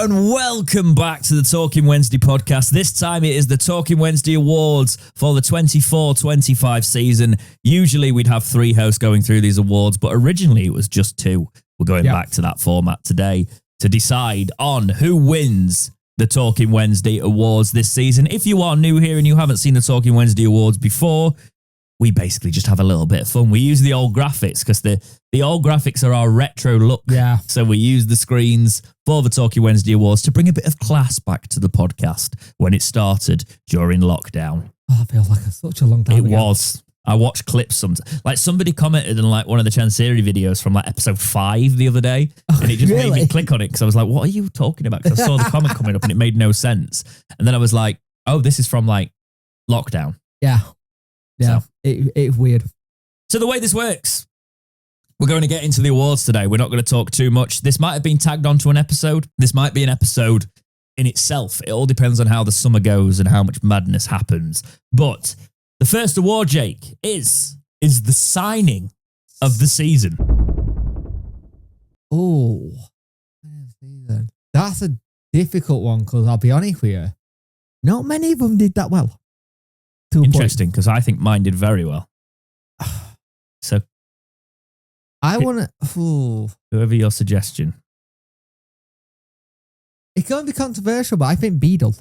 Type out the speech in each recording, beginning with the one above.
and welcome back to the Talking Wednesday podcast. This time it is the Talking Wednesday Awards for the 24-25 season. Usually we'd have 3 hosts going through these awards, but originally it was just 2. We're going back to that format today to decide on who wins the Talking Wednesday Awards this season. If you are new here and you haven't seen the Talking Wednesday Awards before, we basically just have a little bit of fun. We use the old graphics because the old graphics are our retro look. Yeah. So we use the screens for the Talking Wednesday Awards to bring a bit of class back to the podcast when it started during lockdown. Oh, it feels like such a long time ago. It was. I watched clips sometimes. Like somebody commented on like one of the Chansiri videos from like episode 5 the other day. And it just made me click on it because I was like, what are you talking about? Because I saw the comment coming up and it made no sense. And then I was like, oh, this is from like lockdown. Yeah. Yeah. So, it's weird. So the way this works, we're going to get into the awards today. We're not going to talk too much. This might have been tagged onto an episode. This might be an episode in itself. It all depends on how the summer goes and how much madness happens. But the first award, Jake, is the signing of the season. Oh, that's a difficult one because I'll be honest with you, not many of them did that well. Interesting, because I think mine did very well. So, I want to... Whoever your suggestion. It's going to be controversial, but I think Beadle.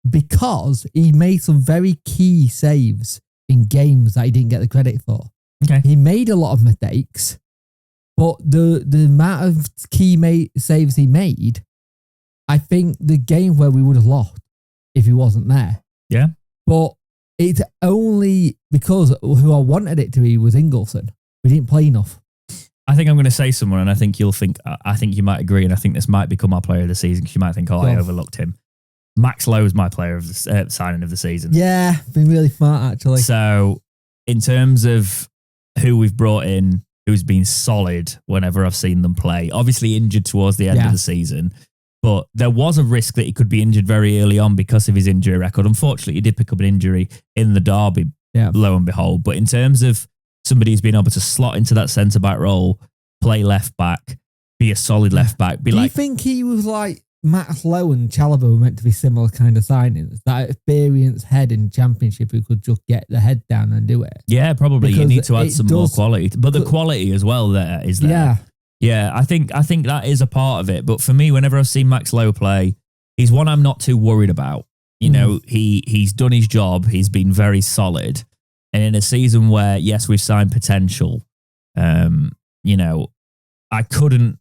Because he made some very key saves in games that he didn't get the credit for. Okay. He made a lot of mistakes, but the amount of key saves he made, I think the game where we would have lost if he wasn't there. Yeah. But it's only because who I wanted it to be was Ingolson. We didn't play enough. I think I'm going to say someone, and I think you'll think, I think you might agree, and I think this might become our player of the season because you might think, I overlooked him. Max Lowe is my player of the signing of the season. Yeah, been really smart actually. So, in terms of who we've brought in, who's been solid whenever I've seen them play, obviously injured towards the end of the season, but there was a risk that he could be injured very early on because of his injury record. Unfortunately, he did pick up an injury in the derby, lo and behold. But in terms of somebody who's been able to slot into that centre-back role, play left-back, be a solid left-back. Do you think he was like Max Lowe and Chalobah were meant to be similar kind of signings? That experienced head in Championship who could just get the head down and do it? Yeah, probably. Because you need to add some more quality. But the quality as well there is there. Yeah. Yeah, I think that is a part of it. But for me, whenever I've seen Max Lowe play, he's one I'm not too worried about. You know, he's done his job. He's been very solid. And in a season where, yes, we've signed potential, you know, I couldn't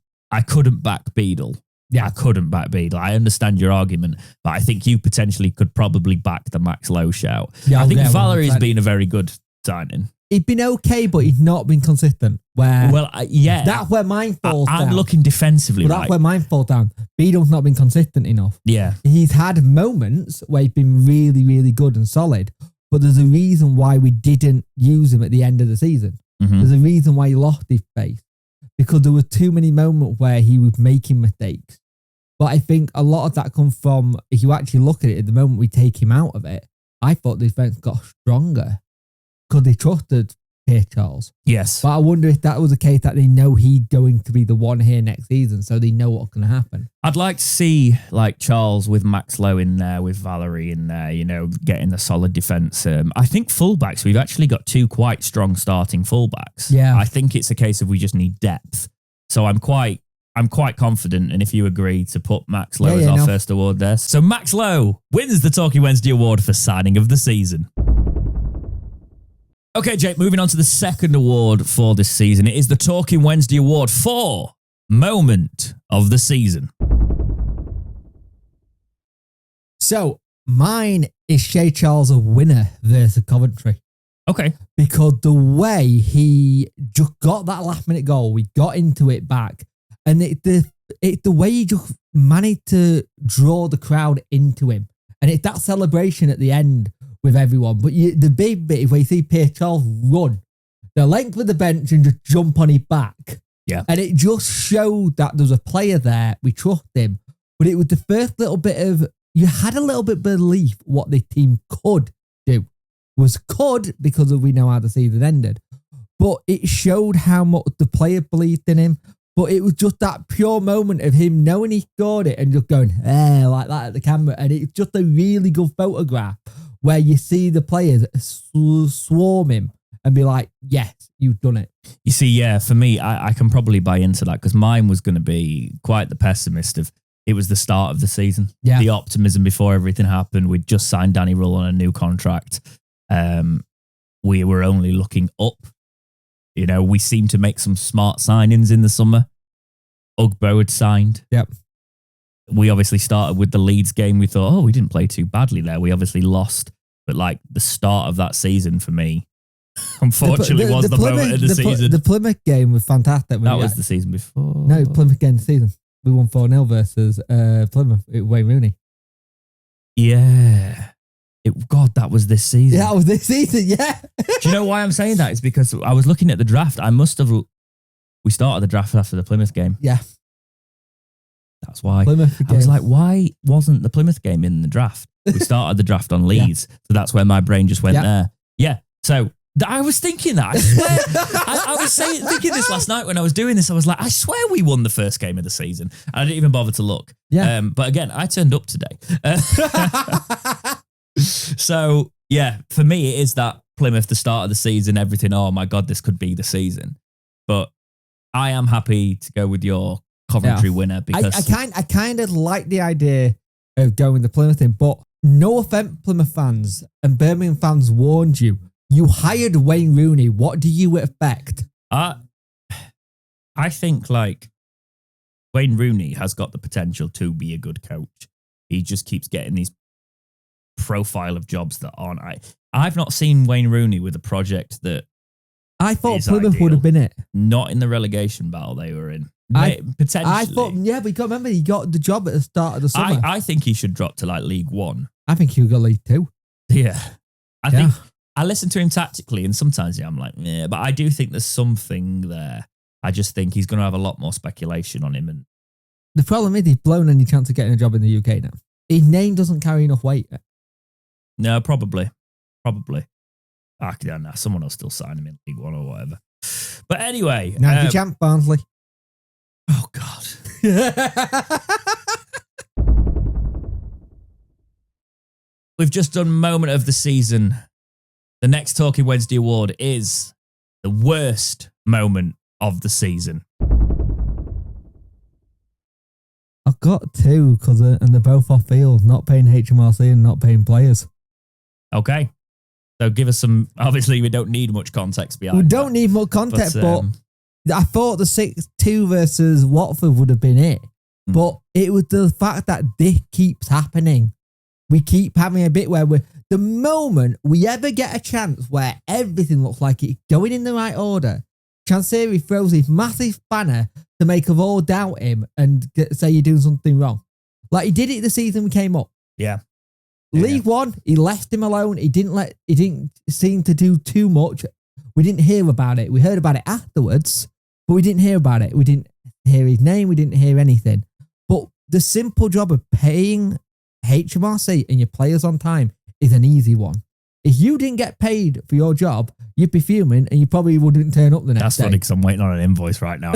back Beadle. Yeah, I couldn't back Beadle. I understand your argument, but I think you potentially could probably back the Max Lowe shout. Yeah, I think Valerie's been a very good signing. He's been okay, but he's not been consistent. That's where mine falls down. I'm looking defensively. That's where mine falls down. Beadle's not been consistent enough. Yeah. He's had moments where he's been really, really good and solid, but there's a reason why we didn't use him at the end of the season. Mm-hmm. There's a reason why he lost his face, because there were too many moments where he was making mistakes. But I think a lot of that comes from, if you actually look at it, at the moment we take him out of it, I thought the defence got stronger because they trusted Pierre Charles. Yes. But I wonder if that was the case that they know he's going to be the one here next season, so they know what's going to happen. I'd like to see like Charles with Max Lowe in there, with Valerie in there, you know, getting a solid defence. I think fullbacks, we've actually got 2 quite strong starting fullbacks. Yeah. I think it's a case of we just need depth. So I'm quite confident, and if you agree, to put Max Lowe as our first award there. So Max Lowe wins the Talking Wednesday Award for signing of the season. Okay, Jake, moving on to the second award for this season. It is the Talking Wednesday Award for Moment of the Season. So, mine is Shea Charles a winner versus Coventry. Okay. Because the way he just got that last minute goal, we got into it back, and the way he just managed to draw the crowd into him. And it's that celebration at the end with everyone. But the big bit is where you see Pierre Charles run the length of the bench and just jump on his back. Yeah. And it just showed that there's a player there. We trust him. But it was the first little bit of, you had a little bit of belief what the team could do. Could because we know how the season ended. But it showed how much the player believed in him. But it was just that pure moment of him knowing he scored it and just going, like that at the camera. And it's just a really good photograph where you see the players swarm him and be like, yes, you've done it. You see, yeah, for me, I can probably buy into that because mine was going to be quite the pessimist of it was the start of the season. Yeah. The optimism before everything happened. We'd just signed Danny Rule on a new contract. We were only looking up. You know, we seemed to make some smart signings in the summer. Ugbo had signed. Yep. We obviously started with the Leeds game. We thought, we didn't play too badly there. We obviously lost. But like the start of that season for me, unfortunately, was the moment of the season. The Plymouth game was fantastic. That was the season before. No, Plymouth game the season. We won 4-0 versus Plymouth, Wayne Rooney. Yeah. God, that was this season. Yeah, that was this season, yeah. Do you know why I'm saying that? It's because I was looking at the draft. We started the draft after the Plymouth game. Yeah. That's why. Plymouth I was like, why wasn't the Plymouth game in the draft? We started the draft on Leeds. Yeah. So that's where my brain just went there. Yeah. So I was thinking that. I swear. I was thinking this last night when I was doing this. I was like, I swear we won the first game of the season. And I didn't even bother to look. Yeah. But again, I turned up today. So, yeah, for me, it is that Plymouth, the start of the season, everything. Oh, my God, this could be the season. But I am happy to go with your Coventry winner because I kind of like the idea of going with the Plymouth thing, but no offense, Plymouth fans and Birmingham fans warned you. You hired Wayne Rooney. What do you expect? I think like Wayne Rooney has got the potential to be a good coach. He just keeps getting these profile of jobs that aren't. I've not seen Wayne Rooney with a project that I thought Plymouth would have been it. Not in the relegation battle they were in. Potentially. I thought, but you got to remember, he got the job at the start of the summer. I think he should drop to like League One. I think he'll go League Two. Yeah. I think I listen to him tactically and sometimes I'm like, yeah, but I do think there's something there. I just think he's going to have a lot more speculation on him. And the problem is he's blown any chance of getting a job in the UK now. His name doesn't carry enough weight. No, probably. I don't know. Someone will still sign him in League One or whatever. But anyway. Now, the champ, Barnsley. Oh, God. We've just done moment of the season. The next Talking Wednesday award is the worst moment of the season. I've got two and they're both off field, not paying HMRC and not paying players. Okay. So give us some, obviously we don't need much context behind We don't need much context, but I thought the 6-2 versus Watford would have been it. But it was the fact that this keeps happening. We keep having a bit where the moment we ever get a chance where everything looks like it's going in the right order, Chansiri throws his massive banner to make us all doubt him and say you're doing something wrong. Like he did it the season we came up. Yeah. League One, he left him alone. He didn't seem to do too much. We didn't hear about it. We heard about it afterwards, but we didn't hear about it. We didn't hear his name. We didn't hear anything. But the simple job of paying HMRC and your players on time is an easy one. If you didn't get paid for your job, you'd be fuming and you probably wouldn't turn up the next day. That's funny because I'm waiting on an invoice right now.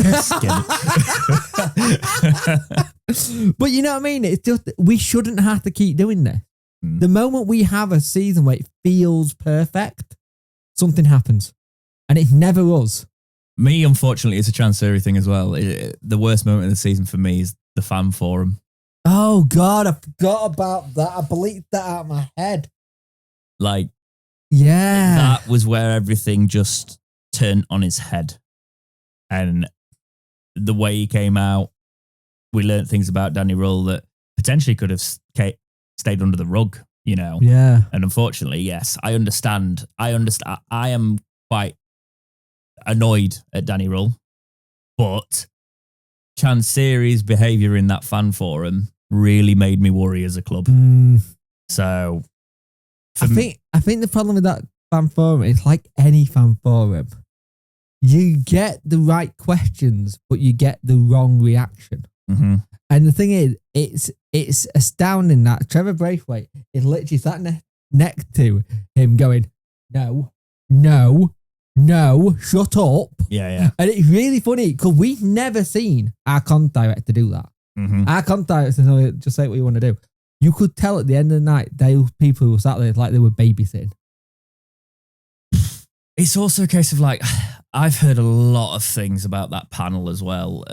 But you know what I mean? It's just, we shouldn't have to keep doing this. The moment we have a season where it feels perfect, something happens. And it's never us. Me, unfortunately, it's a Chansiri thing as well. The worst moment of the season for me is the fan forum. Oh, God, I forgot about that. I bleeped that out of my head. Like, yeah, that was where everything just turned on his head. And the way he came out, we learned things about Danny Rule that potentially could have stayed under the rug, you know? Yeah. And unfortunately, yes, I understand. I am quite annoyed at Danny Rule, but Chansiri's behaviour in that fan forum really made me worry as a club. So I think the problem with that fan forum is like any fan forum. You get the right questions, but you get the wrong reaction. Mm-hmm. And the thing is, it's astounding that Trevor Braithwaite is literally sat next to him going, no, no, shut up. Yeah. And it's really funny because we've never seen our content director do that. Our content director said, just say what you want to do. You could tell at the end of the night, those people who were sat there like they were babysitting. It's also a case of like, I've heard a lot of things about that panel as well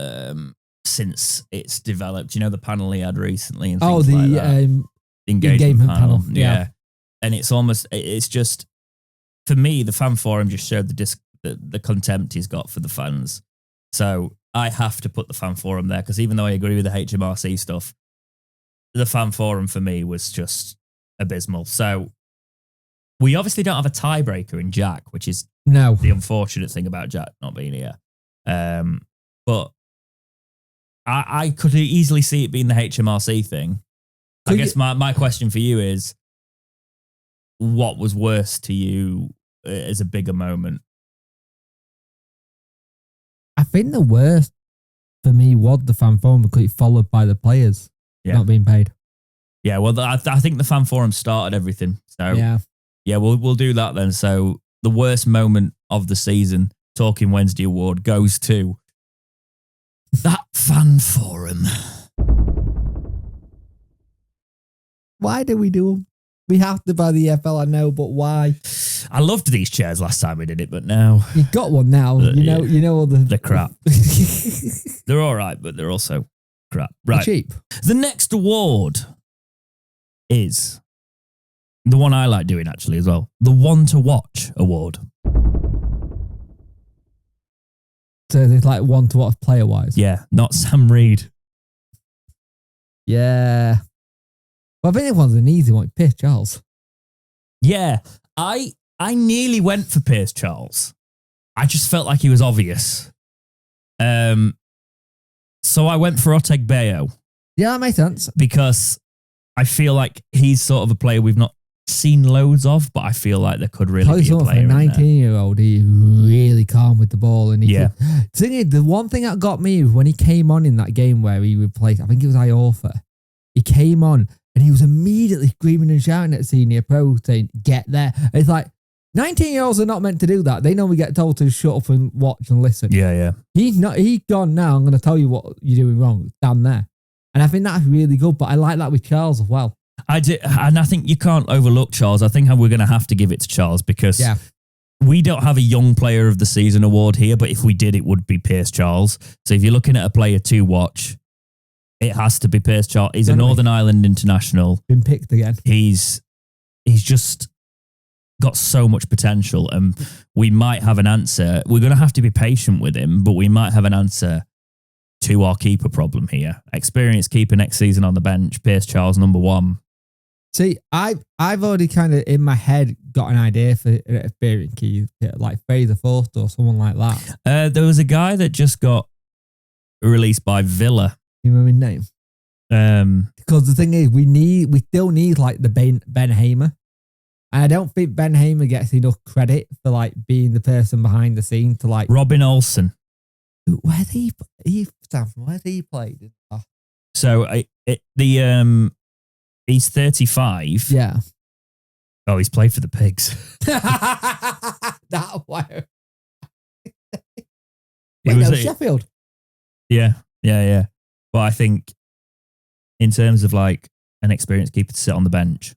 since it's developed. You know, the panel he had recently and things like that. Engagement panel. Yeah. And it's just, for me, the fan forum just showed the contempt he's got for the fans. So I have to put the fan forum there because even though I agree with the HMRC stuff, the fan forum for me was just abysmal. So we obviously don't have a tiebreaker in Jack, which is the unfortunate thing about Jack not being here. But I could easily see it being the HMRC thing. I guess my question for you is, what was worse to you as a bigger moment? I think the worst for me was the fan forum because it's followed by the players not being paid. Yeah, well, I think the fan forum started everything. So yeah, we'll do that then. So the worst moment of the season, Talking Wednesday award, goes to that fan forum. Why do we do them? We have to buy the EFL, I know, but why? I loved these chairs last time we did it, but now you've got one now. You know all they're crap. They're all right, but they're also crap. Right, they're cheap. The next award is the one I like doing actually as well. The One to Watch award. So there's like one to watch player wise. Yeah, not Sam Reed. Yeah. Well, I think this one's an easy one. Pierce Charles. Yeah, I nearly went for Pierce Charles. I just felt like he was obvious. So I went for Oteg Bayo. Yeah, that makes sense. Because I feel like he's sort of a player we've not seen loads of, but I feel like there could really be a player for a 19-year-old, he's really calm with the ball. And the one thing that got me was when he came on in that game where he replaced, I think it was Iorfa. He came on and he was immediately screaming and shouting at senior pro saying, get there. And it's like, 19-year-olds are not meant to do that. They normally get told to shut up and watch and listen. Yeah. He's gone now. I'm going to tell you what you're doing wrong. Stand there. And I think that's really good. But I like that with Charles as well. I do, and I think you can't overlook Charles. I think we're going to have to give it to Charles because we don't have a Young Player of the Season award here, but if we did, it would be Pierce Charles. So if you're looking at a player to watch, it has to be Pierce Charles. He's a Northern Ireland international. Been picked again. He's just got so much potential, and we might have an answer. We're going to have to be patient with him, but we might have an answer to our keeper problem here. Experienced keeper next season on the bench, Pierce Charles, number 1. See, I've already kind of in my head got an idea for an experienced keeper, like Fraser Forster or someone like that. There was a guy that just got released by Villa. You remember his name? Because the thing is, we still need like the Ben Hamer. And I don't think Ben Hamer gets enough credit for like being the person behind the scene to like Robin Olsen. Where did he play? So he's 35. Yeah. Oh, he's played for the Pigs. That way. Sheffield. Yeah. But I think in terms of like an experienced keeper to sit on the bench,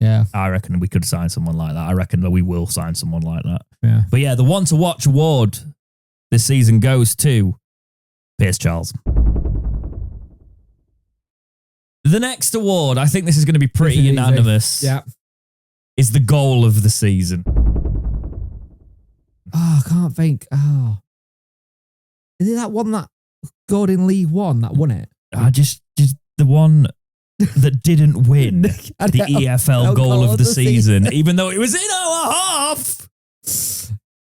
I reckon we could sign someone like that. I reckon that we will sign someone like that. Yeah. But yeah, the One to Watch award this season goes to Pierce Charles. The next award, I think this is going to be pretty unanimous. Yeah. Is the goal of the season. Oh, I can't think. Oh. Is it that one that scored in League One that won it? Just the one that didn't win the EFL goal of the season, even though it was in our half.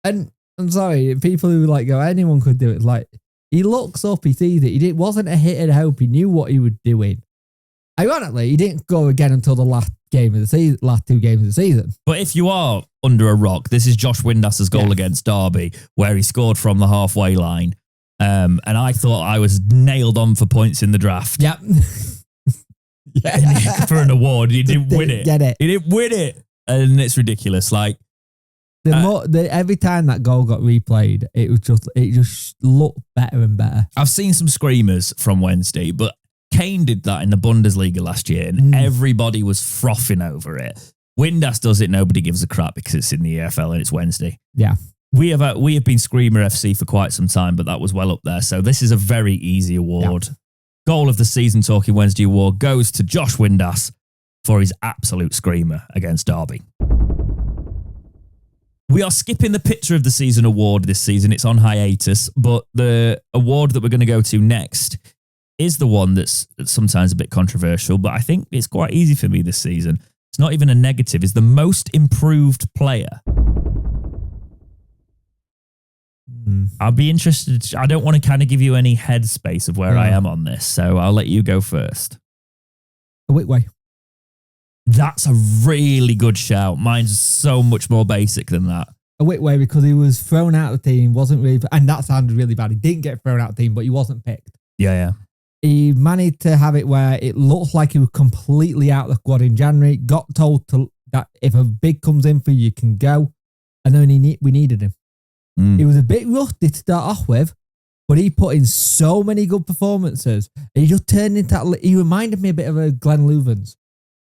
And I'm sorry, people who like go, anyone could do it. Like, he looks up, he sees it. It wasn't a hit and hope. He knew what he was doing. Ironically, he didn't go again until the last game of the season, last 2 games of the season. But if you are under a rock, this is Josh Windas's goal against Derby, where he scored from the halfway line. And I thought I was nailed on for points in the draft. Yep. For an award, he didn't win it. Get it. He didn't win it. And it's ridiculous. Like, Every time that goal got replayed, it just looked better and better. I've seen some screamers from Wednesday, but Kane did that in the Bundesliga last year, and everybody was frothing over it. Windass does it, nobody gives a crap because it's in the EFL and it's Wednesday. Yeah. We have been Screamer FC for quite some time, but that was well up there. So this is a very easy award. Yeah. Goal of the season, Talking Wednesday award, goes to Josh Windass for his absolute screamer against Derby. We are skipping the Picture of the Season award this season. It's on hiatus, but the award that we're going to go to next is the one that's sometimes a bit controversial, but I think it's quite easy for me this season. It's not even a negative. It's the most improved player. I'll be interested. I don't want to kind of give you any headspace of where I am on this, so I'll let you go first. Whitway. That's a really good shout. Mine's so much more basic than that. Whitway, because he was thrown out of the team, wasn't really, and that sounded really bad. He didn't get thrown out of the team, but he wasn't picked. Yeah. He managed to have it where it looked like he was completely out of the squad in January, got told that if a bid comes in for you, you can go, and then we needed him. He was a bit rusty to start off with, but he put in so many good performances. He just turned into, he reminded me a bit of a Glenn Louvens.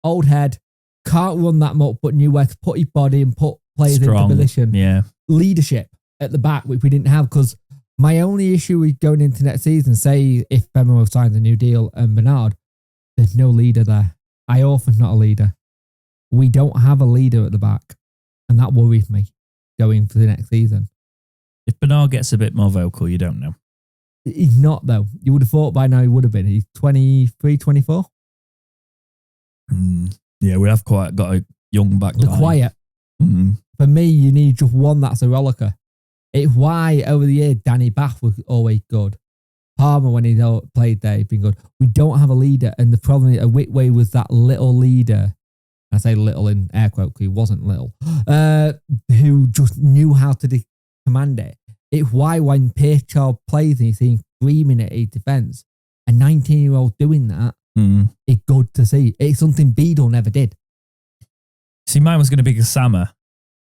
Old head, can't run that much, but knew where to put his body and put players into position. Yeah. Leadership at the back, which we didn't have, because my only issue with going into next season, say if Bemo signs a new deal and Bernard, there's no leader there. Iorfa's not a leader. We don't have a leader at the back, and that worries me going for the next season. If Bernard gets a bit more vocal, you don't know. He's not, though. You would have thought by now he would have been. He's 23, 24. Yeah, we have got a young back line. Quiet. For me, you need just one that's a rollicker. It's why over the year Danny Bath was always good. Palmer, when he played there, he's been good. We don't have a leader, and the problem is Whitway was that little leader. I say little in air quotes because he wasn't little. Who just knew how to command it. It's why when Pearchild plays and you see him screaming at his defence, a 19-year-old doing that, it's good to see. It's something Beadle never did. See, mine was going to be Gassama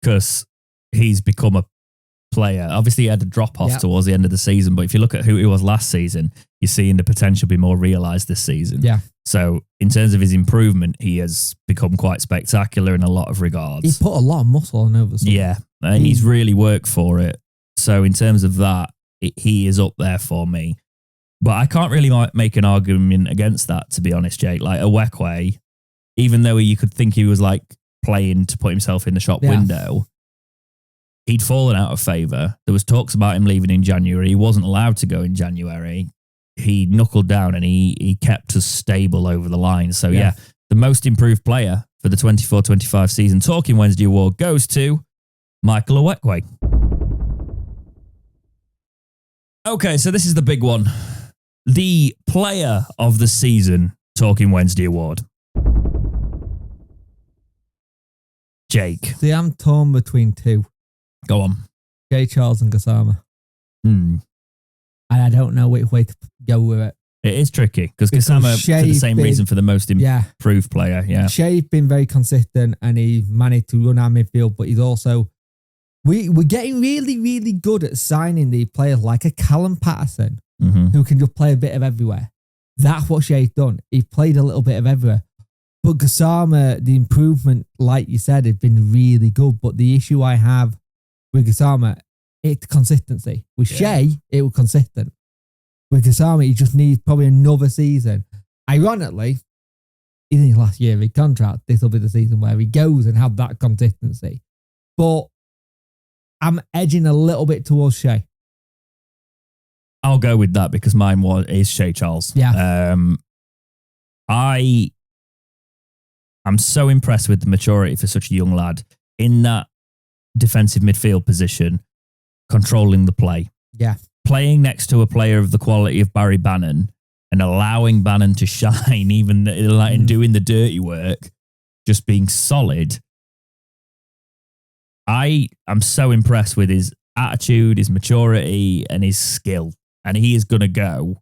because he's become a player. Obviously, he had a drop-off towards the end of the season, but if you look at who he was last season, you're seeing the potential be more realised this season. Yeah. So, in terms of his improvement, he has become quite spectacular in a lot of regards. He put a lot of muscle on over. Yeah, he's really worked for it. So, in terms of that, he is up there for me. But I can't really make an argument against that, to be honest, Jake. Like, Awekwe, even though you could think he was like playing to put himself in the shop window, he'd fallen out of favour. There was talks about him leaving in January. He wasn't allowed to go in January. He knuckled down and he kept us stable over the line. So, yeah, the most improved player for the 24-25 season Talking Wednesday award goes to Michael Awekwe. Okay, so this is the big one. The Player of the Season Talking Wednesday award. Jake. See, I'm torn between two. Go on. Jay Charles and Gassama. And I don't know which way to go with it. It is tricky because Gassama, for the same reason, for the most improved player. Yeah. Shay's been very consistent and he managed to run our midfield, but he's also... We're getting really, really good at signing these players like a Callum Patterson who can just play a bit of everywhere. That's what Shay's done. He played a little bit of everywhere. But Gassama, the improvement, like you said, has been really good. But the issue I have with Gassama, it's consistency. With Shay, it was consistent. With Gassama, he just needs probably another season. Ironically, in his last year of his contract, this will be the season where he goes and have that consistency. But I'm edging a little bit towards Shay. I'll go with that because mine is Shay Charles. Yeah. I'm so impressed with the maturity for such a young lad in that defensive midfield position, controlling the play. Yeah. Playing next to a player of the quality of Barry Bannon and allowing Bannon to shine, even in doing the dirty work, just being solid. I am so impressed with attitude, his maturity, and his skill. And he is going to go.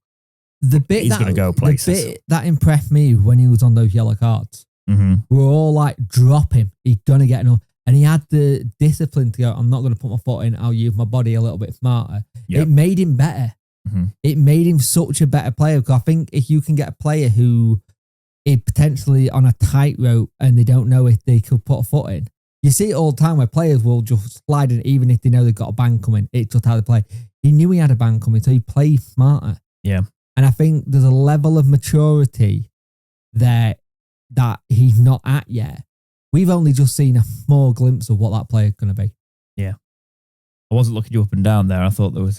He's going to go places. The bit that impressed me when he was on those yellow cards, mm-hmm. we were all like, drop him. He's going to get enough. and he had the discipline to go, I'm not going to put my foot in, I'll use my body a little bit smarter. Yep. It made him better. Mm-hmm. It made him such a better player. Because I think if you can get a player who is potentially on a tightrope and they don't know if they could put a foot in, you see it all the time where players will just slide in even if they know they've got a bang coming. It's just how they play. He knew he had a bang coming, so he played smarter. Yeah. And I think there's a level of maturity there that he's not at yet. We've only just seen a small glimpse of what that player is going to be. Yeah. I wasn't looking you up and down there. I thought there was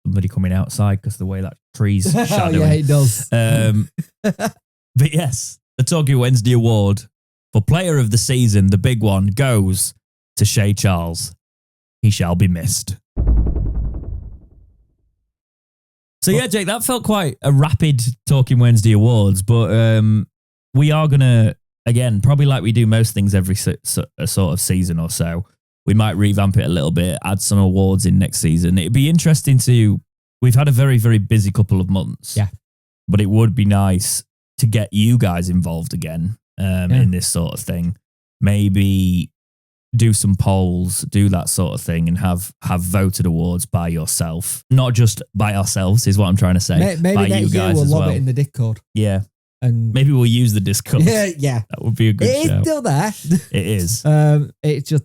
somebody coming outside because of the way that tree's shadowing. Yeah, it does. But yes, the Talking Wednesday award for player of the season, the big one, goes to Shay Charles. He shall be missed. So yeah, Jake, that felt quite a rapid Talking Wednesday awards, but we are going to, again, probably like we do most things every sort of season or so, we might revamp it a little bit, add some awards in next season. It'd be interesting we've had a very, very busy couple of months. Yeah. But it would be nice to get you guys involved again in this sort of thing. Maybe do some polls, do that sort of thing, and have voted awards by yourself. Not just by ourselves, is what I'm trying to say. Maybe by next you guys year we'll as lob well. it in the Discord. Yeah. And maybe we'll use the Discord. Yeah. That would be a good It show. is still there. It is. It's just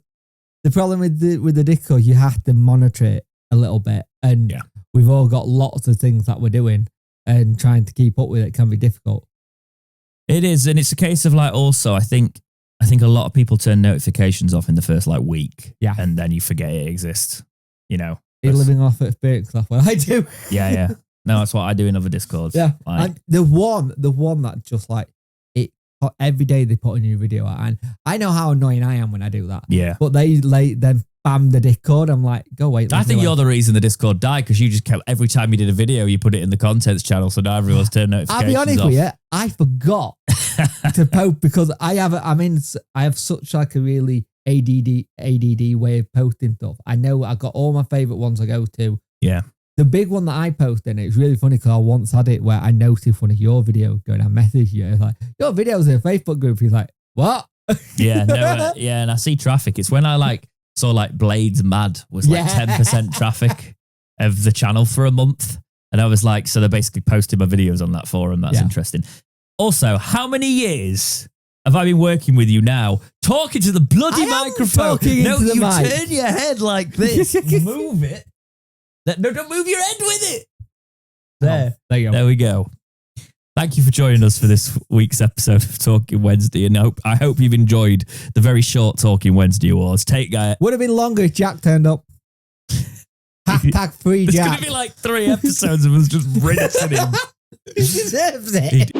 the problem with the Discord, you have to monitor it a little bit. And we've all got lots of things that we're doing, and trying to keep up with it can be difficult. It is. And it's a case of like, also, I think a lot of people turn notifications off in the first like week. Yeah. And then you forget it exists. You know. You're living off experience. That's what I do. Yeah. No, that's what I do in other Discords. Yeah. Like, and the one that just like it every day they put a new video out, and I know how annoying I am when I do that. Yeah. But they then spam the Discord. I'm like, go away. I think you're the reason the Discord died, because you just kept, every time you did a video, you put it in the contents channel, so now everyone's turned notifications I'll be honest off. with you, I forgot to post because I have such like a really ADD way of posting stuff. I know I got all my favorite ones I go to. Yeah. The big one that I post in, it's really funny because I once had it where I noticed one of your videos going, I messaged you, it's like, your video's in a Facebook group. He's like, what? Yeah, no, and I see traffic. It's when I saw like Blades Mad was like 10% traffic of the channel for a month. And I was like, so they're basically posting my videos on that forum. That's interesting. Also, how many years have I been working with you now, talking to the bloody microphone? No, you turn your head like this. Move it. No, don't move your head with it. There you go. There we go. Thank you for joining us for this week's episode of Talking Wednesday, and I hope you've enjoyed the very short Talking Wednesday awards. Would have been longer if Jack turned up. Hashtag free Jack. It's going to be like 3 episodes of us just rinsing him. He deserves it.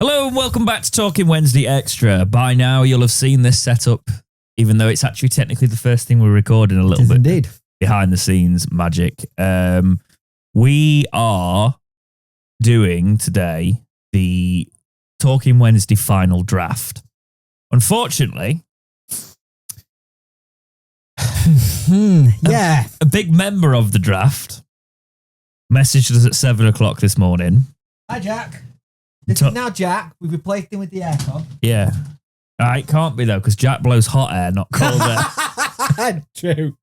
Hello and welcome back to Talking Wednesday Extra. By now you'll have seen this setup, even though it's actually technically the first thing we're recording a little bit. Indeed. Behind the scenes magic. We are doing today the Talking Wednesday final draft. Unfortunately, a big member of the draft messaged us at 7 o'clock this morning. Hi, Jack. This is now Jack. We've replaced him with the aircon. Yeah. It can't be though, because Jack blows hot air, not cold air. True.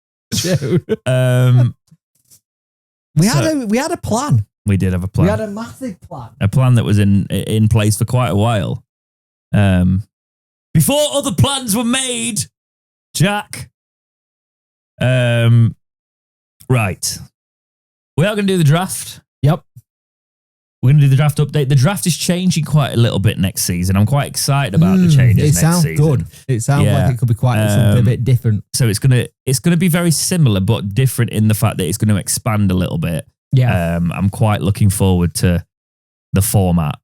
We had a plan. We did have a plan. We had a massive plan. A plan that was in place for quite a while. Before other plans were made, Jack. Right. We are going to do the draft. Yep. We're going to do the draft update. The draft is changing quite a little bit next season. I'm quite excited about the changes next season. It sounds good. It sounds like it could be quite something a bit different. So it's going to be very similar, but different in the fact that it's going to expand a little bit. Yeah. I'm quite looking forward to the format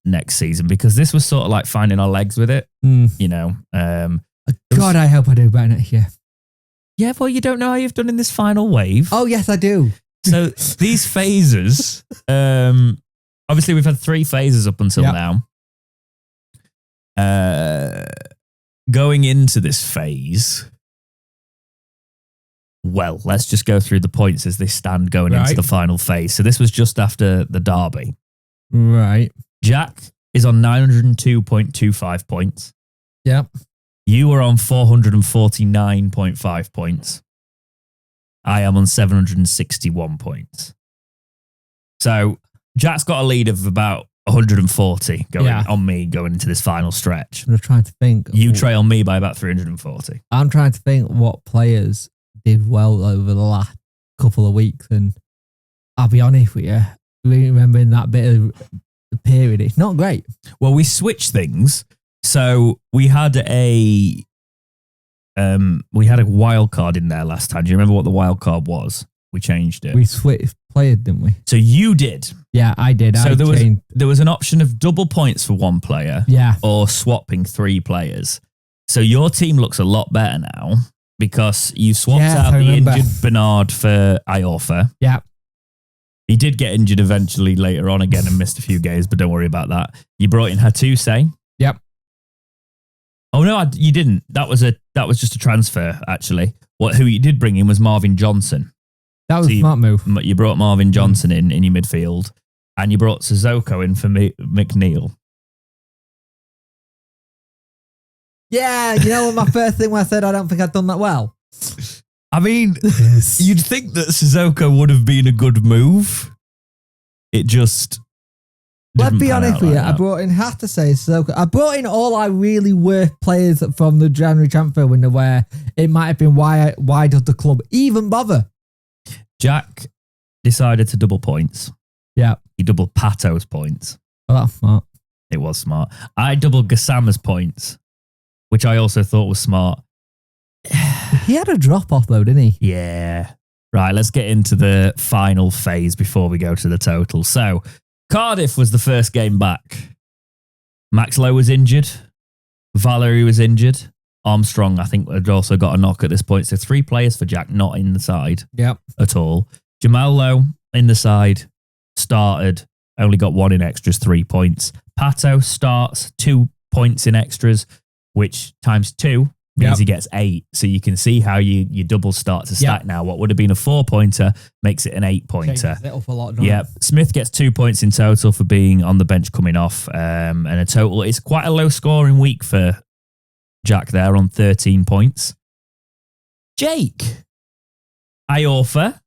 next season, because this was sort of like finding our legs with it. You know. God, I hope I do better next year. Yeah, well, you don't know how you've done in this final wave. Oh, yes, I do. So these phases, obviously we've had 3 phases up until now. Going into this phase, well, let's just go through the points as they stand going into the final phase. So this was just after the derby. Right. Jack is on 902.25 points. Yep. You are on 449.5 points. I am on 761 points. So Jack's got a lead of about 140 on me going into this final stretch. I'm trying to think. You trail me by about 340. I'm trying to think what players did well over the last couple of weeks, and I'll be honest with you, remembering that bit of the period, it's not great. Well, we switched things. So we had a wild card in there last time. Do you remember what the wild card was? We changed it. We switched players, didn't we? So you did. Yeah, I did. So there was an option of double points for one player, or swapping 3 players. So your team looks a lot better now because you swapped out the injured Bernard for Iorfa. Yeah. He did get injured eventually later on again and missed a few games, but don't worry about that. You brought in Hatuse. Yep. Oh no, you didn't. That was just a transfer actually. Who you did bring in was Marvin Johnson. That was a smart move. You brought Marvin Johnson in your midfield, and you brought Sissoko in for McNeil. Yeah, you know what my first thing when I said I don't think I'd done that well? I mean, you'd think that Sissoko would have been a good move. It just Let's be honest with you. I brought in Sissoko. I brought in all our really worth players from the January transfer window where it might have been why does the club even bother? Jack decided to double points. Yeah. He doubled Pato's points. Well, that's smart. It was smart. I doubled Gassama's points, which I also thought was smart. He had a drop off though, didn't he? Yeah. Right, let's get into the final phase before we go to the total. So, Cardiff was the first game back. Max Lowe was injured. Valerie was injured. Armstrong, I think, had also got a knock at this point. So 3 players for Jack not in the side at all. Jamal Lowe in the side, started, only got 1 in extras, 3 points. Pato starts, 2 points in extras, which times 2 means he gets 8. So you can see how you double start to stack now. What would have been a 4-pointer makes it an 8-pointer. Yeah, Smith gets 2 points in total for being on the bench coming off, and a total. It's quite a low scoring week for Jack there on 13 points. Jake Iorfa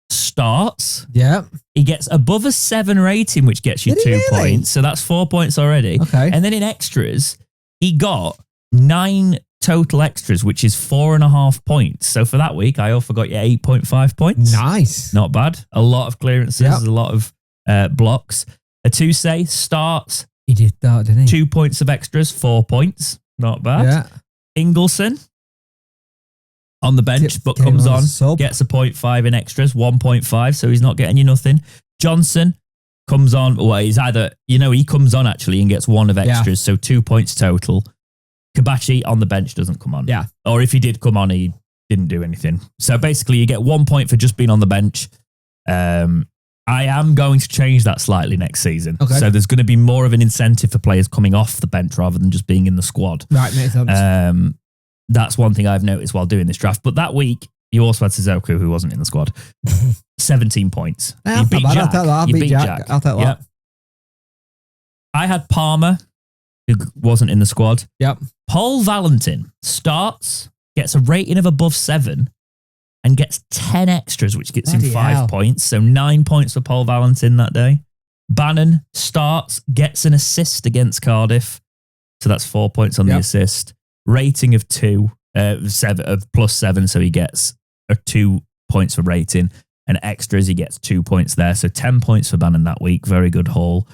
starts. Yeah. He gets above a 7 rating, which gets you 2 points. So that's 4 points already. Okay. And then in extras, he got 9 total extras, which is 4.5 points. So for that week, Iorfa got you 8.5 points. Nice. Not bad. A lot of clearances, a lot of blocks. Hatuse starts. He did that, didn't he? 2 points of extras, 4 points. Not bad. Yeah. Ingleson on the bench, but comes on, gets a 0.5 in extras, 1.5, so he's not getting you nothing. Johnson comes on, well, he's either, he comes on actually and gets 1 of extras, so 2 points total. Kabachi on the bench doesn't come on. Yeah. Or if he did come on, he didn't do anything. So basically you get 1 point for just being on the bench. I am going to change that slightly next season. Okay. So there's going to be more of an incentive for players coming off the bench rather than just being in the squad. Right, makes sense. That's one thing I've noticed while doing this draft. But that week, you also had Sissoko, who wasn't in the squad. 17 points. You beat Jack. I'll take that. I'll take that. I had Palmer, who wasn't in the squad. Yep. Paul Valentin starts, gets a rating of above 7, and gets 10 extras, which gets him 5 points. So 9 points for Paul Valentin that day. Bannon starts, gets an assist against Cardiff. So that's 4 points on the assist. Rating of 2, 7 of +7. So he gets 2 points for rating. And extras, he gets 2 points there. So 10 points for Bannon that week. Very good haul.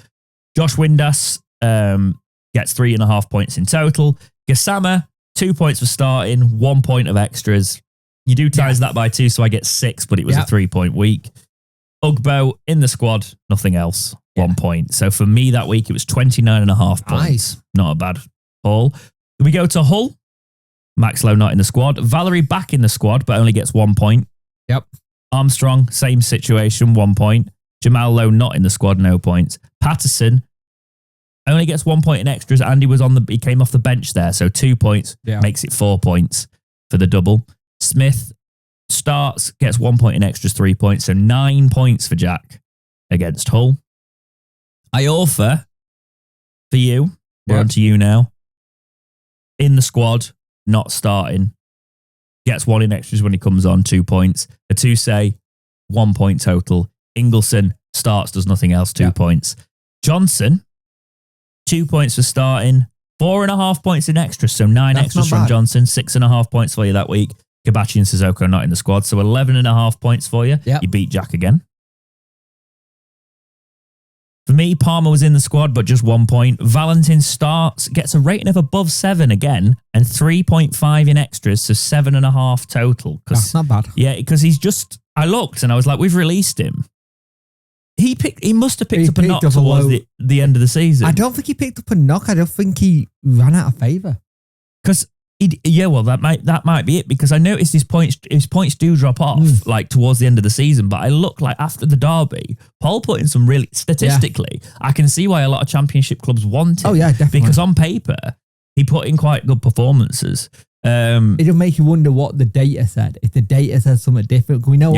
Josh Windass gets 3.5 points in total. Gassama, 2 points for starting, 1 point of extras. You do times that by 2, so I get 6, but it was a 3-point week. Ugbo in the squad, nothing else, 1 point. So for me that week, it was 29.5 points. Nice. Not a bad haul. We go to Hull. Max Lowe not in the squad. Valerie back in the squad, but only gets 1 point. Yep. Armstrong, same situation, 1 point. Jamal Lowe not in the squad, no points. Patterson only gets 1 point in extras. Andy he came off the bench there, so 2 points makes it 4 points for the double. Smith starts, gets 1 point in extras, 3 points, so 9 points for Jack against Hull. Iorfa, for you, we're on to you now. In the squad, not starting, gets 1 in extras when he comes on, 2 points. Atuse, 1 point total. Ingleson starts, does nothing else, 2 points. Johnson, 2 points for starting, 4.5 points in extras, so 9 That's extras not from bad. Johnson, 6.5 points for you that week. Kabachi and Sissoko not in the squad, so 11.5 points for you. Yep. You beat Jack again. For me, Palmer was in the squad, but just 1 point. Valentin starts, gets a rating of above 7 again, and 3.5 in extras, so 7.5 total. That's not bad. Yeah, because he's just... I looked and I was like, we've released him. He must have picked up a knock towards the end of the season. I don't think he picked up a knock. I don't think he ran out of favour. Because that might be it, because I noticed his points do drop off like towards the end of the season, but I look like after the derby, Paul put in some really statistically. I can see why a lot of championship clubs want him. Oh yeah, definitely. Because on paper he put in quite good performances. It'll make you wonder what the data said. If the data said something different, we know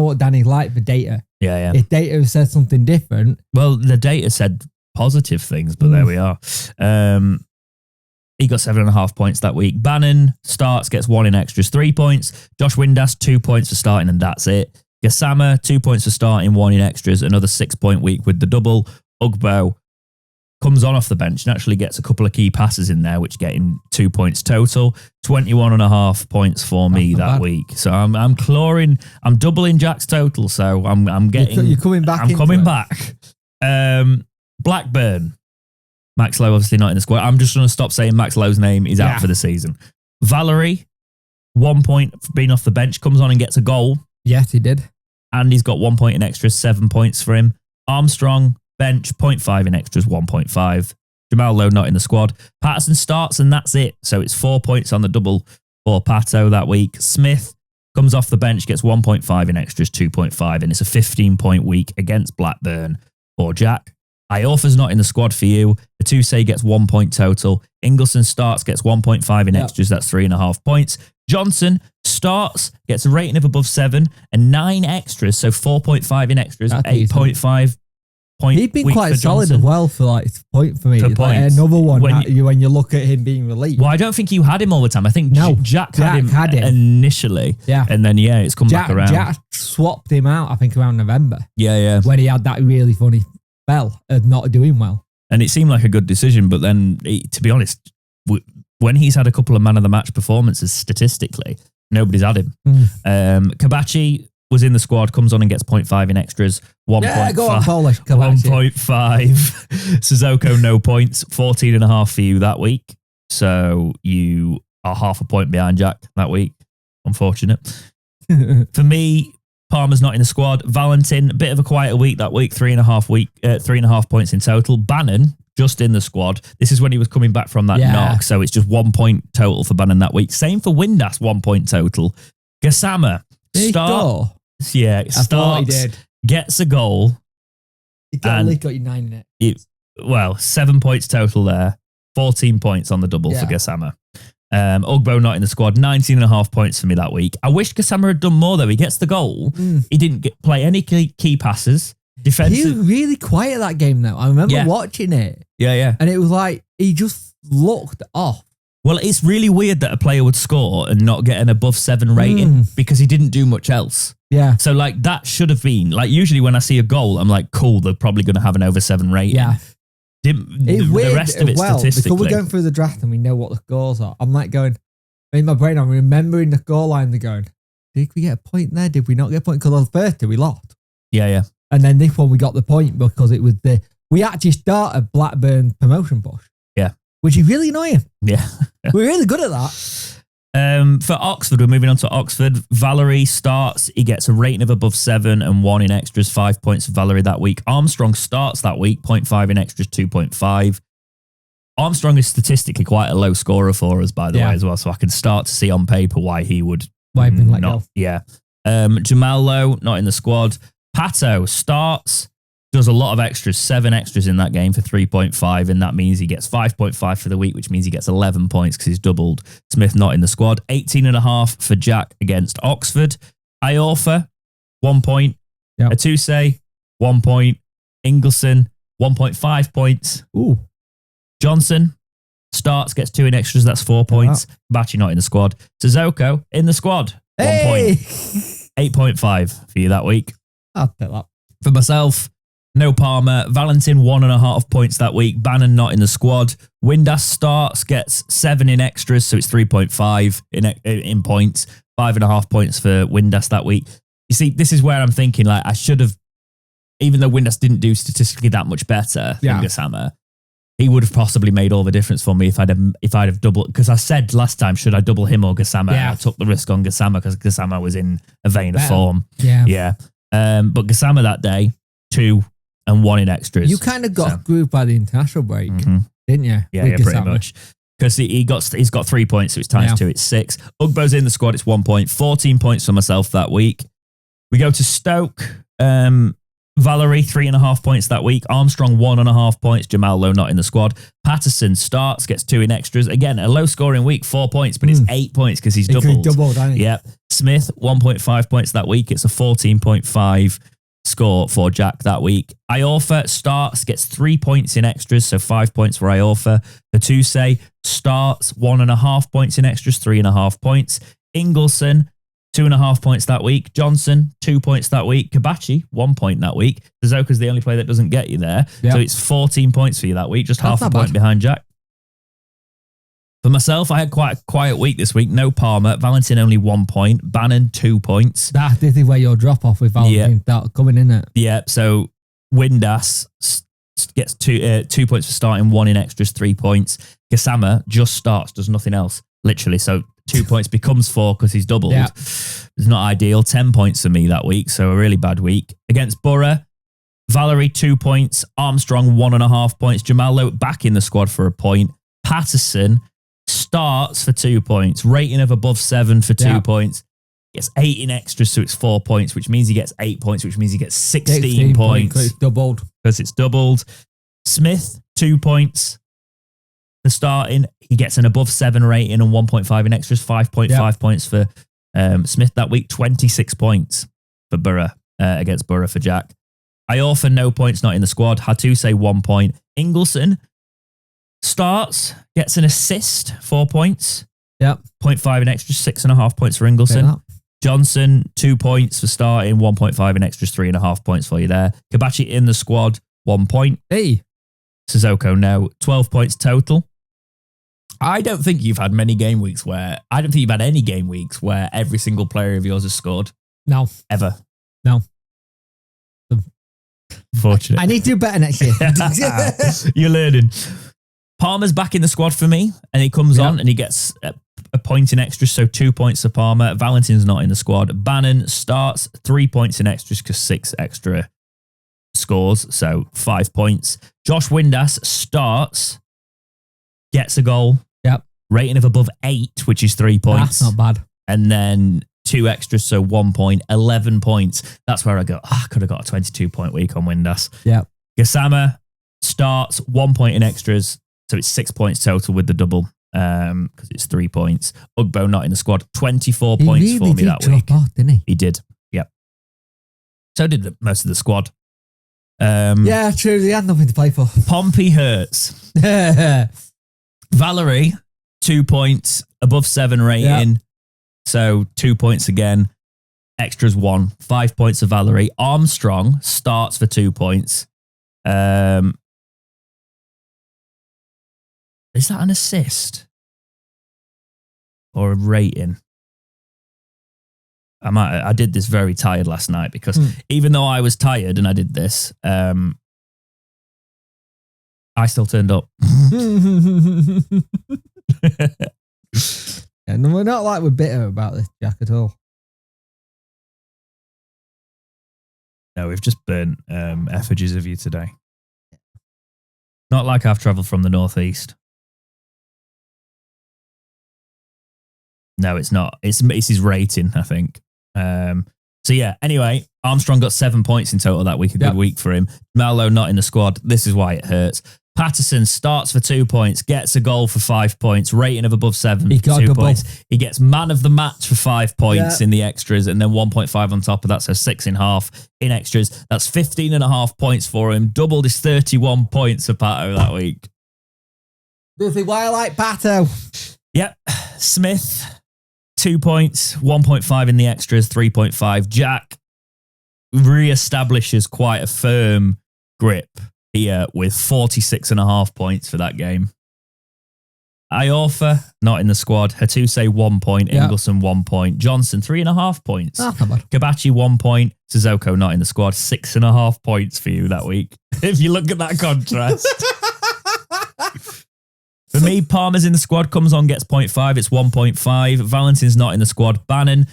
what Danny's like for data. Yeah. If data said something different, well, the data said positive things, but there we are. He got 7.5 points that week. Bannon starts, gets 1 in extras, 3 points. Josh Windass, 2 points for starting, and that's it. Gassama, 2 points for starting, 1 in extras, another 6-point week with the double. Ugbo comes on off the bench and actually gets a couple of key passes in there, which get him 2 points total. 21.5 points for me that week. So I'm doubling Jack's total. So I'm getting. You're coming back. I'm coming back. Blackburn. Max Lowe obviously not in the squad. I'm just going to stop saying Max Lowe's name. He's out for the season. Valerie, 1 point for being off the bench, comes on and gets a goal. Yes, he did. And he's got 1 point in extras, 7 points for him. Armstrong, bench, 0.5 in extras, 1.5. Jamal Lowe not in the squad. Patterson starts and that's it. So it's 4 points on the double for Pato that week. Smith comes off the bench, gets 1.5 in extras, 2.5. And it's a 15-point week against Blackburn for Jack. Iorfa's not in the squad for you. Atuse gets 1 point total. Ingleson starts, gets 1.5 in extras. That's 3.5 points. Johnson starts, gets a rating of above 7 and 9 extras. So 4.5 in extras, 8.5 point. He'd been quite solid as well for like point for me. For like another one when you look at him being released. Well, I don't think you had him all the time. I think Jack had him initially. Yeah. And then, it's come back around. Jack swapped him out, I think, around November. Yeah. When he had that really funny spell of not doing well. And it seemed like a good decision, but then, to be honest, when he's had a couple of man of the match performances statistically, nobody's had him. Kabachi was in the squad, comes on and gets 0.5 in extras, 1.5. Yeah, go on, Polish. 1.5. Sissoko, no points, 14.5 for you that week. So you are half a point behind Jack that week. Unfortunate. For me, Palmer's not in the squad. Valentin, a bit of a quieter week that week, 3.5 points in total. Bannon, just in the squad. This is when he was coming back from that knock, so it's just 1 point total for Bannon that week. Same for Windass, 1 point total. Gassama starts, gets a goal. He got you 9 in it. 7 points total there. 14 points on the double for Gassama. Ugbo not in the squad, 19.5 points for me that week. I wish Gassama had done more though. He gets the goal. He didn't play any key passes. Defensive. He was really quiet that game though. I remember watching it. Yeah. And it was like, he just looked off. Well, it's really weird that a player would score and not get an above 7 rating because he didn't do much else. Yeah. So like that should have been, like usually when I see a goal, I'm like, cool, they're probably going to have an over 7 rating. Yeah. It's weird the rest of it statistically. Because we're going through the draft and we know what the scores are. I'm like going, in my brain, I'm remembering the score line. They're going, did we get a point there? Did we not get a point? Because on the first two, we lost. Yeah. And then this one, we got the point because it was we actually started Blackburn promotion push. Yeah. Which is really annoying. Yeah. We're really good at that. For Oxford, we're moving on to Oxford. Valerie starts. He gets a rating of above 7 and 1 in extras, 5 points for Valerie that week. Armstrong starts that week, 0.5 in extras, 2.5. Armstrong is statistically quite a low scorer for us, by the way, as well. So I can start to see on paper why he would let go. Yeah. Jamal Lowe, not in the squad. Pato starts, does a lot of extras, 7 extras in that game for 3.5, and that means he gets 5.5 for the week, which means he gets 11 points because he's doubled. Smith not in the squad. 18.5 for Jack against Oxford. Iorfa, 1 point. Yep. Atuse, 1 point. Ingleson, 1.5 points. Ooh. Johnson Starts, gets 2 in extras. That's 4 points. Bachi not in the squad. Sissoko in the squad. 1 point. 8.5 for you that week. I'll take that. For myself, no Palmer. Valentin 1.5 points that week. Bannon not in the squad. Windass starts, gets 7 in extras, so it's 3.5 in points. 5.5 points for Windass that week. You see, this is where I'm thinking, like, I should have, even though Windass didn't do statistically that much better than Gassama, he would have possibly made all the difference for me if I'd have doubled, because I said last time, should I double him or Gassama? Yeah. I took the risk on Gassama because Gassama was in a vein of form. Yeah. But Gassama that day, 2 and 1 in extras. You kind of got grooved by the international break, didn't you? Yeah, pretty much. Because he's got 3 points, so it's times 2, it's 6. Ugbo's in the squad, it's 1 point. 14 points for myself that week. We go to Stoke. Valerie, 3.5 points that week. Armstrong, 1.5 points. Jamal Lowe not in the squad. Patterson starts, gets 2 in extras. Again, a low scoring week, 4 points, but it's 8 points because he's doubled. Yeah. Smith, 1.5 points that week. It's a 14.5 score for Jack that week. Iorfa starts, gets 3 points in extras, so 5 points for Iorfa. Hatuse starts, 1.5 points in extras, 3.5 points. Ingleson, 2.5 points that week. Johnson, 2 points that week. Kabachi, 1 point that week. Suzuka's the only player that doesn't get you there. Yep. So it's 14 points for you that week, just half a point behind Jack. For myself, I had quite a quiet week this week. No Palmer. Valentin only 1 point. Bannon, 2 points. This is where your drop off with Valentin start coming in it. Yeah, so Windass gets 2 points for starting, 1 in extras, 3 points. Gassama just starts, does nothing else, literally. So 2 points becomes 4 because he's doubled. Yeah. It's not ideal. 10 points for me that week, so a really bad week. Against Borough, Valerie, 2 points. Armstrong, 1.5 points. Jamal Lowe back in the squad for a point. Patterson starts for 2 points. Rating of above 7 for 2 points. Gets 8 in extras, so it's 4 points, which means he gets 8 points, which means he gets 16 points. Because it's doubled. Because it's doubled. Smith, 2 points. For starting, he gets an above 7 rating and 1.5 in extras, 5.5 points for Smith that week, 26 points for Borough against Borough for Jack. Iorfa, no points, not in the squad. Hatuse, 1 point. Ingleson starts, gets an assist, 4 points. 0.5 in extras, 6.5 points for Ingleson. Johnson, 2 points for starting, 1.5 in extras, 3.5 points for you there. Kabachi in the squad, 1 point. Hey. Sissoko, no. 12 points total. I don't think you've had any game weeks where every single player of yours has scored. No. Ever. No. Fortunate. I need to do better next year. You're learning. Palmer's back in the squad for me, and he comes on and he gets a point in extras, so 2 points for Palmer. Valentin's not in the squad. Bannon starts, 3 points in extras because 6 extra scores, so 5 points. Josh Windass starts, gets a goal. Rating of above 8, which is 3 points. That's not bad. And then 2 extras, so 1 point, 11 points. That's where I go, I could have got a 22-point week on Windass. Gassama starts, 1 point in extras, so it's 6 points total with the double, because it's 3 points. Ugbo not in the squad, 24 points for me that week. Off, didn't he? He did, yep. So did most of the squad. Yeah, true. He had nothing to play for. Pompey hurts. Valerie, 2 points, above 7 rating. So 2 points again. Extras 1. 5 points of Valerie. Armstrong starts for 2 points. Is that an assist? Or a rating? I did this very tired last night because even though I was tired and I did this, I still turned up. And we're not like we're bitter about this, Jack, at all. No, we've just burnt effigies of you today. Not like I've travelled from the northeast. No, it's not. It's his rating, I think. So yeah, anyway, Armstrong got 7 points in total that week. A good week for him. Mallow not in the squad. This is why it hurts. Patterson starts for 2 points, gets a goal for 5 points, rating of above 7 for 2 points. He gets man of the match for 5 points in the extras, and then 1.5 on top of that, so 6.5 in extras. That's 15.5 points for him. Doubled his 31 points for Pato that week. This is why I like Pato. Yep. Smith, 2 points, 1.5 in the extras, 3.5. Jack reestablishes quite a firm grip here with 46.5 points for that game. Iorfa, not in the squad. Hatuse, 1 point. Ingleson, 1 point. Johnson, 3.5 points. Oh, come on. Kabachi, 1 point. Sissoko, not in the squad. 6.5 points for you that week. If you look at that contrast. For me, Palmer's in the squad, comes on, gets 0.5. It's 1.5. Valentin's not in the squad. Bannon,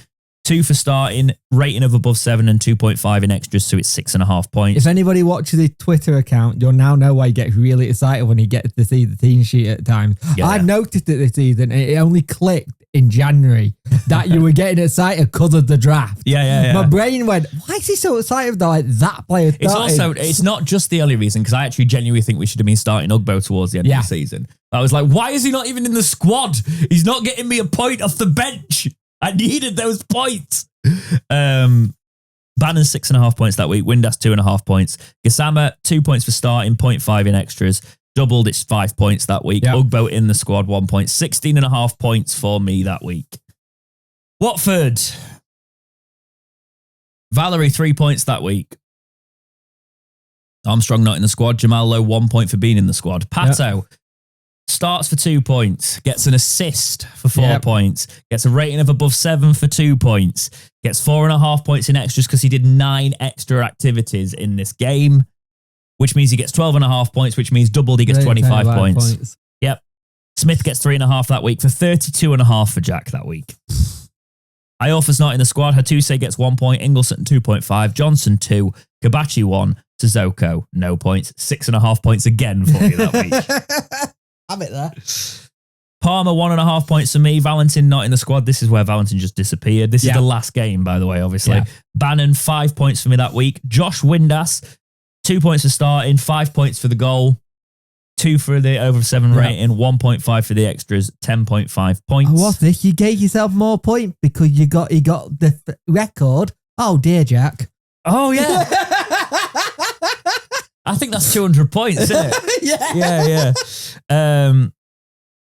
2 for starting, rating of above 7 and 2.5 in extras, so it's 6.5 points. If anybody watches his Twitter account, you'll now know why he gets really excited when he gets to see the team sheet at times. Yeah. I've noticed it this season, and it only clicked in January that you were getting excited because of the draft. Yeah. My brain went, why is he so excited that like that player started? It's not just the only reason, because I actually genuinely think we should have been starting Ugbo towards the end of the season. I was like, why is he not even in the squad? He's not getting me a point off the bench. I needed those points. Bannon, 6.5 points that week. Windass, 2.5 points. Gassama, 2 points for starting, 0.5 in extras. Doubled, it's 5 points that week. Yep. Ugbo in the squad, 1 point. 16.5 points for me that week. Watford. Valerie, 3 points that week. Armstrong not in the squad. Jamal Lowe, 1 point for being in the squad. Pato. Starts for 2 points, gets an assist for 4 points, gets a rating of above 7 for 2 points, gets 4.5 points in extras because he did 9 extra activities in this game, which means he gets 12.5 points, which means doubled, he gets 25 points. Yep. Smith gets 3.5 that week for 32.5 for Jack that week. Iorfa's not in the squad. Hatuse gets 1 point, Ingleson 2.5, Johnson 2, Kabachi 1, Sissoko no points, 6.5 points again for you that week. Have it there. Palmer, 1.5 points for me. Valentin not in the squad. This is where Valentin just disappeared. This is the last game, by the way, obviously. Yeah. Bannon, 5 points for me that week. Josh Windass, 2 points for starting, 5 points for the goal, 2 for the over 7 rating, 1.5 for the extras, 10.5 points. What's this? You gave yourself more points because you got the record. Oh, dear, Jack. Oh, yeah. I think that's 200 points, isn't it? Yeah.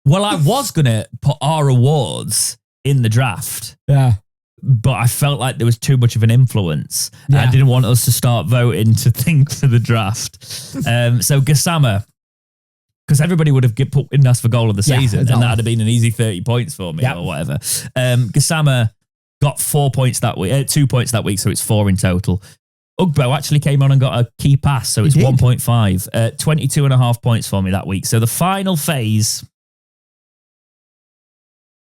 Well, I was going to put our awards in the draft. Yeah. But I felt like there was too much of an influence. Yeah. I didn't want us to start voting to think for the draft. So Gassama, because everybody would have put Windass for goal of the season, and that would have been an easy 30 points for me or whatever. Gassama got 4 points that week, 2 points that week, so it's 4 in total. Ugbo actually came on and got a key pass, so it's 1.5. 22.5 points for me that week. So the final phase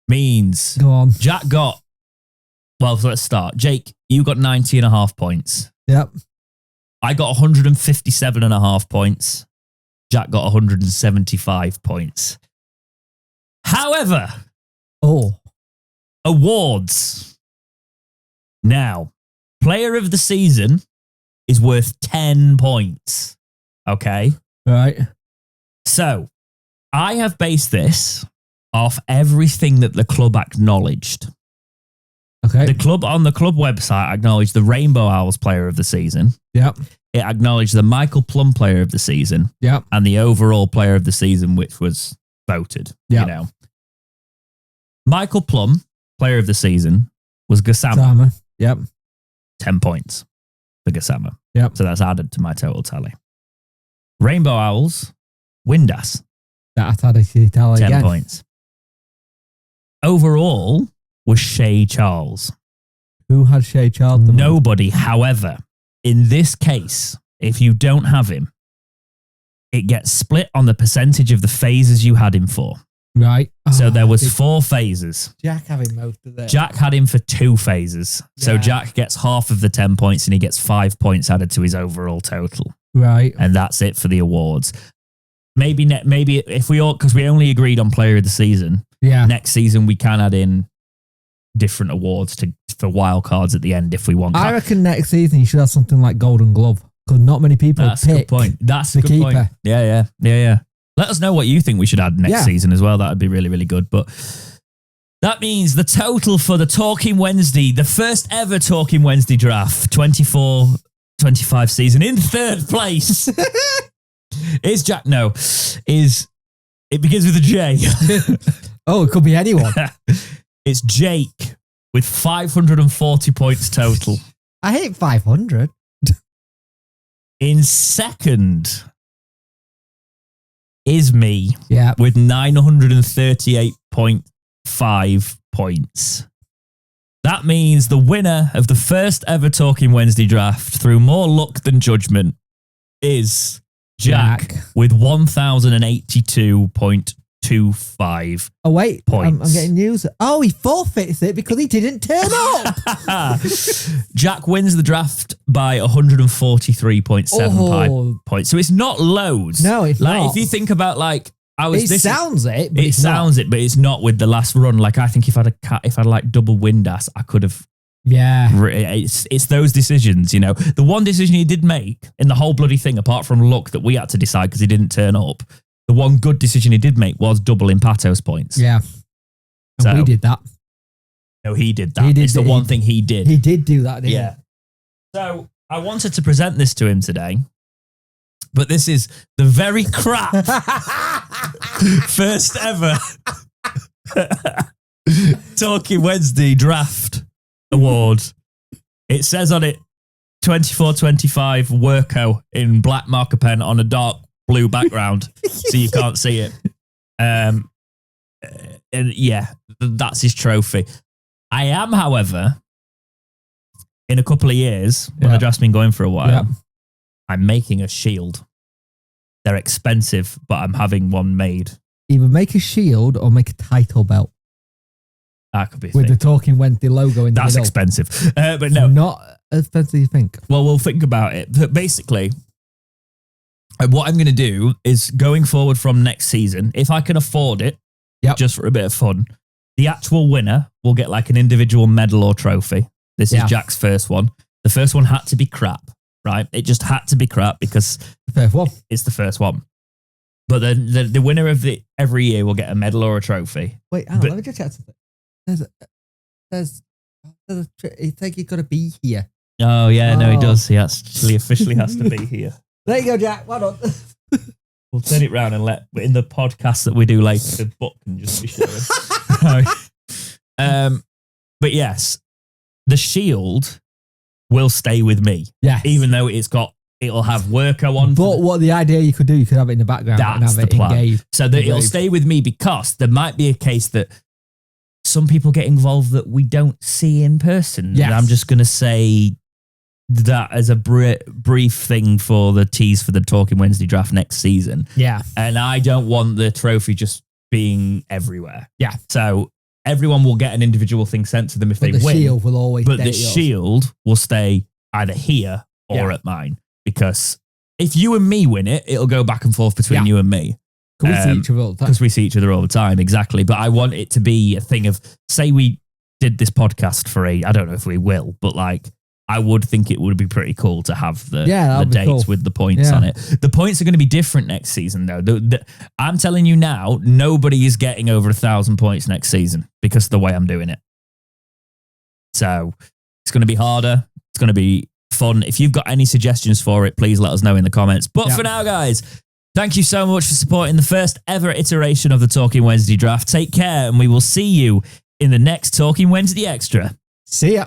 means Jack got, well, so let's start. Jake, you got 90.5 points. Yep. I got 157.5 points. Jack got 175 points. However, awards. Now, player of the season is worth 10 points. Okay? Right. So, I have based this off everything that the club acknowledged. Okay. The club on the club website acknowledged the Rainbow Owls player of the season. Yep. It acknowledged the Michael Plum player of the season. Yep. And the overall player of the season, which was voted. Yep. You know. Michael Plum, player of the season, was Gassama. Yep. 10 points for Gassama. Yep. So that's added to my total tally. Rainbow Owls, Windass. That's added to the tally 10 again. points. Overall was Shay Charles. Who had Shay Charles? Nobody. However, in this case, if you don't have him, it gets split on the percentage of the phases you had him for. Right. So there was 4 phases. Jack having most of it. Jack had him for 2 phases. So Jack gets half of the 10 points and he gets 5 points added to his overall total. Right. And that's it for the awards. Maybe if we all, because we only agreed on player of the season. Yeah. Next season we can add in different awards for wild cards at the end if we want. I reckon next season you should have something like Golden Glove because not many people That's a good point. That's a good point. Yeah. Let us know what you think we should add next season as well. That would be really, really good. But that means the total for the Talking Wednesday, the first ever Talking Wednesday draft, 24-25 season, in third place is It begins with a J. Oh, it could be anyone. It's Jake with 540 points total. I hate 500. In second is me with 938.5 points. That means the winner of the first ever Talking Wednesday draft through more luck than judgment is Jack. With 1,082.25. Oh, wait. Points. I'm getting news. Oh, he forfeits it because he didn't turn up. Jack wins the draft by 143.75 points. So it's not loads. No, it's not. If you think about sounds it, but but it's not with the last run. Like I think if I'd like double Windass, I could have. Yeah, it's those decisions, you know. The one decision he did make in the whole bloody thing, apart from luck that we had to decide because he didn't turn up, the one good decision he did make was doubling Pato's points. Yeah, and we did that. No, he did that. It's the one thing he did. He did do that, didn't he? So I wanted to present this to him today, but this is the very crap first ever Talking Wednesday draft award. It says on it 24-25 Worko in black marker pen on a dark blue background, so you can't see it. And yeah, that's his trophy. I am, however, in a couple of years, when the draft's been going for a while, I'm making a shield. They're expensive, but I'm having one made. Either make a shield or make a title belt. That could be with the Talking Wednesday logo in the middle. That's expensive. But no. Not as expensive as you think. Well, we'll think about it. But basically, what I'm going to do is going forward from next season, if I can afford it, just for a bit of fun, the actual winner will get like an individual medal or trophy. This is Jack's first one. The first one had to be crap, right? It just had to be crap because it's the first one. But the winner of every year will get a medal or a trophy. Wait, let me just check something. There's I think you've got to be here. Oh, yeah, no, he does. He actually officially has to be here. There you go, Jack. Well done. We'll turn it round and in the podcast that we do later, the book can just be showing. But yes, the shield will stay with me. Yeah. Even though it'll have Worko on. But what the idea you could do, you could have it in the background and have it engaged. So that it'll stay with me because there might be a case that some people get involved that we don't see in person. Yes. And I'm just going to say that as a brief thing for the tease for the Talking Wednesday draft next season. Yeah. And I don't want the trophy just being everywhere. Yeah. So everyone will get an individual thing sent to them if they win. The shield will always But the shield will stay either here or at mine. Because if you and me win it, it'll go back and forth between you and me. Because we see each other all the time. Because we see each other all the time, exactly. But I want it to be a thing of, say we did this podcast for I don't know if we will, but like, I would think it would be pretty cool to have the dates with the points on it. The points are going to be different next season, though. I'm telling you now, nobody is getting over 1,000 points next season because of the way I'm doing it. So it's going to be harder. It's going to be fun. If you've got any suggestions for it, please let us know in the comments. But for now, guys, thank you so much for supporting the first ever iteration of the Talking Wednesday draft. Take care, and we will see you in the next Talking Wednesday Extra. See ya.